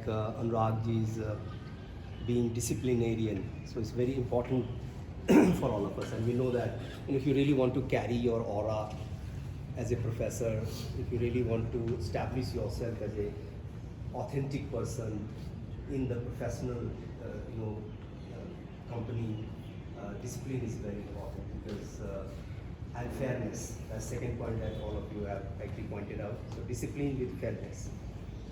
Anurag ji is being disciplinarian. So it's very important for all of us. And we know that if you really want to carry your aura as a professor, if you really want to establish yourself as a authentic person in the professional, company, discipline is very important because and fairness. That's second point that all of you have actually pointed out. So discipline with fairness.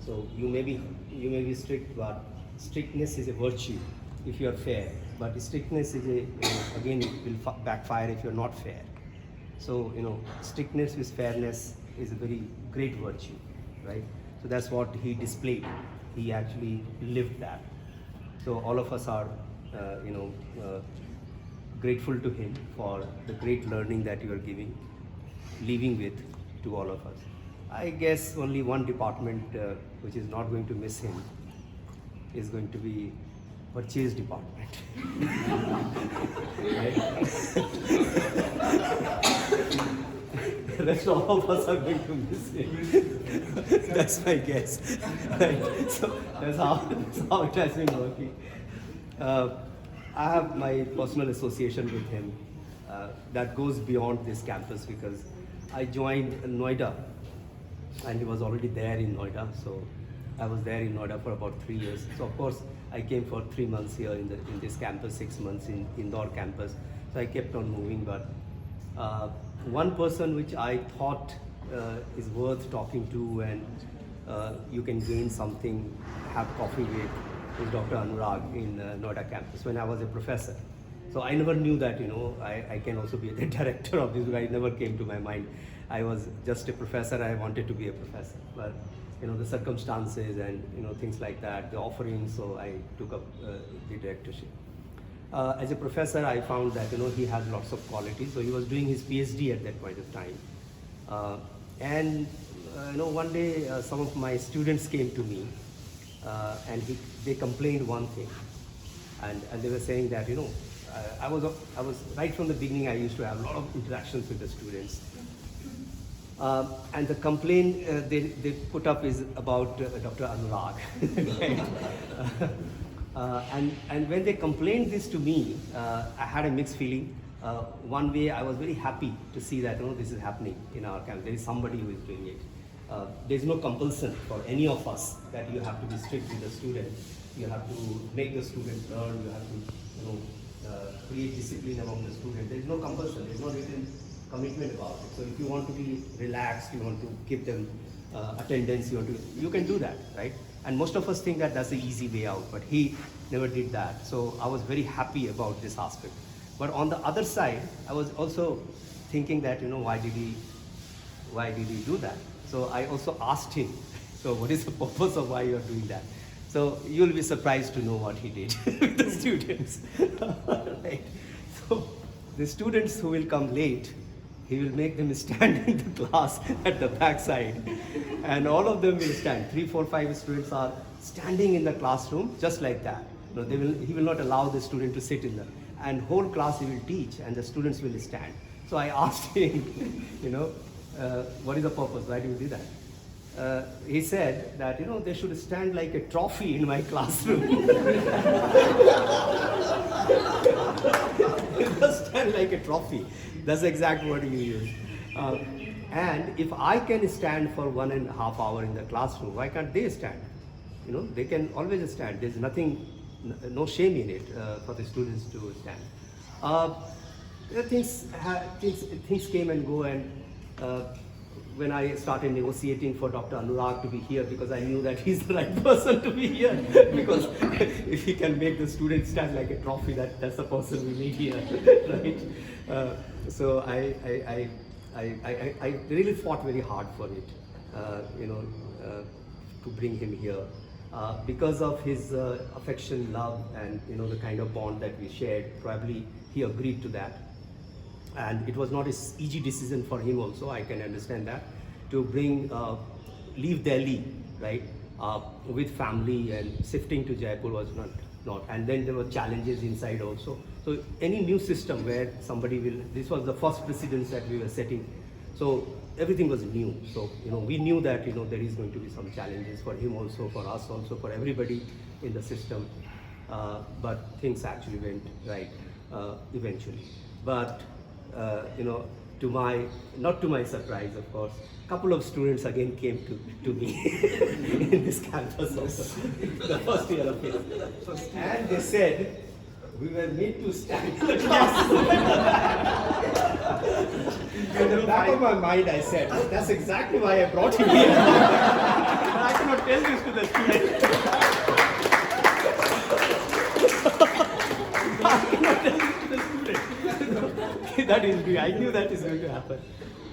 So you may be strict, but strictness is a virtue if you are fair. But strictness is again it will backfire if you're not fair. So strictness with fairness is a very great virtue, right? So that's what he displayed. He actually lived that. So all of us are, grateful to him for the great learning that you are leaving with to all of us. I guess only one department which is not going to miss him is going to be purchase department. The rest all of us are going to miss him. That's my guess. Right? So that's how it has been working. I have my personal association with him that goes beyond this campus because I joined Noida and he was already there in Noida. So I was there in Noida for about 3 years. So of course I came for 3 months here in this campus, 6 months in Indore campus. So I kept on moving. But one person which I thought is worth talking to and you can gain something, have coffee with, is Dr. Anurag in Noida campus when I was a professor. So I never knew that, I can also be the director of this. It never came to my mind. I was just a professor. I wanted to be a professor. But, the circumstances and, things like that, the offerings, so I took up the directorship. As a professor, I found that, he had lots of qualities. So he was doing his PhD at that point of time. One day some of my students came to me and they complained one thing, and they were saying that I was right from the beginning. I used to have a lot of interactions with the students, and the complaint they put up is about Dr. Anurag. And when they complained this to me, I had a mixed feeling. One way I was very happy to see that this is happening in our camp. There is somebody who is doing it. There is no compulsion for any of us that you have to be strict with the student. You have to make the student learn. You have to create discipline among the student. There is no compulsion. There is no written commitment about it. So if you want to be relaxed, you want to give them attendance, you can do that, right? And most of us think that that's the easy way out, but he never did that. So I was very happy about this aspect. But on the other side, I was also thinking that why did he do that? So I also asked him, so what is the purpose of why you are doing that? So you'll be surprised to know what he did with the students. Right? So the students who will come late, he will make them stand in the class at the back side, and all of them will stand. 3, 4, 5 students are standing in the classroom just like that. He will not allow the student to sit in the, and whole class he will teach, and the students will stand. So I asked him, what is the purpose? Why do you do that? He said that they should stand like a trophy in my classroom. They must stand like a trophy. That's the exact word he used. And if I can stand for 1.5 hours in the classroom, why can't they stand? They can always stand. There's nothing, no shame in it for the students to stand. Things came and go, and when I started negotiating for Dr. Anurag to be here, because I knew that he's the right person to be here, because if he can make the students stand like a trophy, that's the person we need here, right? So I really fought very hard for it, to bring him here. Because of his affection, love, and the kind of bond that we shared, probably he agreed to that. And it was not an easy decision for him also, I can understand that, to leave Delhi, right, with family, and shifting to Jaipur was not. And then there were challenges inside also. So any new system where somebody this was the first precedence that we were setting. So everything was new. So, we knew that, there is going to be some challenges for him also, for us also, for everybody in the system. But things actually went right eventually. But, not to my surprise, of course, couple of students again came to me in this campus also, the first year of it. And they said, we were made to stand in the class. In the back of my mind, I said, that's exactly why I brought you here. I cannot tell this to the students. I cannot tell this to the students. That is true. I knew that is going to happen.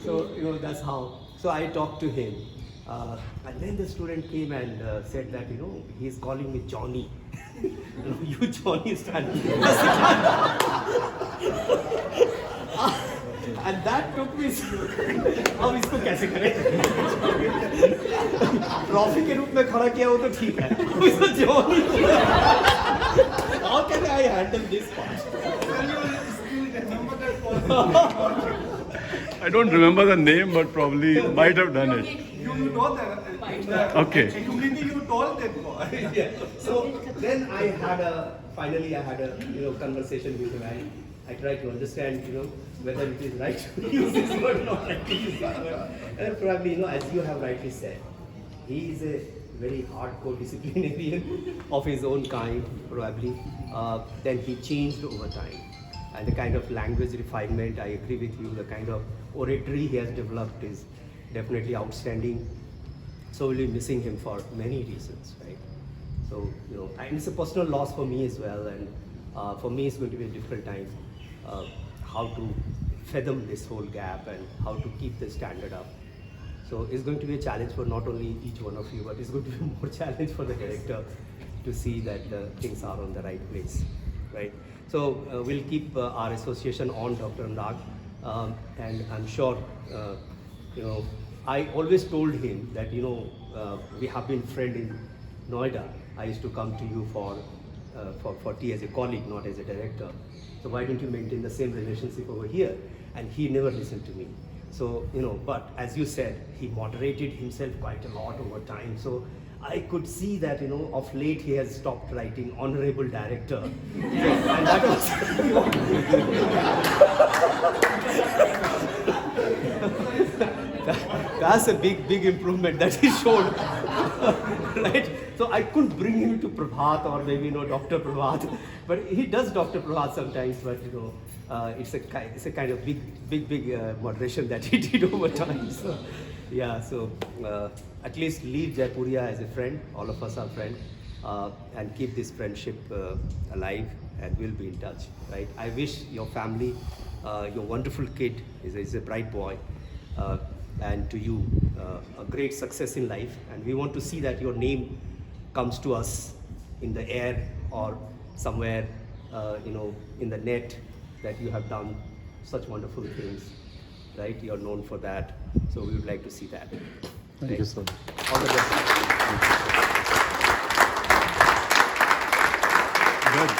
So, that's how. So I talked to him. And then the student came and said that, he's calling me Johnny. You Johnny stand. And that took me. अब इसको कैसे करें? Trophy के रूप में खड़ा किया हो तो ठीक है. इसको Johnny. How can I handle this part? I don't remember the name, but probably might have done it. You know that. Okay. Immediately you told them. Yeah. So then finally I had a conversation with him. I tried to understand, whether it is right to use this word or not right to use this word. And probably, as you have rightly said, he is a very hardcore disciplinarian of his own kind, probably. Then he changed over time. And the kind of language refinement, I agree with you, the kind of oratory he has developed is definitely outstanding. So we'll be missing him for many reasons, right? So, and it's a personal loss for me as well. And for me, it's going to be a difficult time how to fathom this whole gap and how to keep the standard up. So it's going to be a challenge for not only each one of you, but it's going to be more challenge for the director to see that things are on the right place, right? So we'll keep our association on Dr. Anurag, and I'm sure, I always told him that, we have been friends in Noida. I used to come to you for tea as a colleague, not as a director. So why don't you maintain the same relationship over here? And he never listened to me. So, but as you said, he moderated himself quite a lot over time. So I could see that, of late he has stopped writing honorable director. And that was that's a big improvement that he showed. Right? So I couldn't bring him to Prabhat or maybe, Dr. Prabhat. But he does Dr. Prabhat sometimes, but, it's a kind of big moderation that he did over time. So, yeah, so at least leave Jaipuria as a friend. All of us are friends, and keep this friendship alive, and we'll be in touch, right? I wish your family, your wonderful kid is a bright boy, and to you a great success in life. And we want to see that your name comes to us in the air or somewhere, in the net, that you have done such wonderful things, right? You're known for that. So we would like to see that. Thank you, sir. All the best. Good.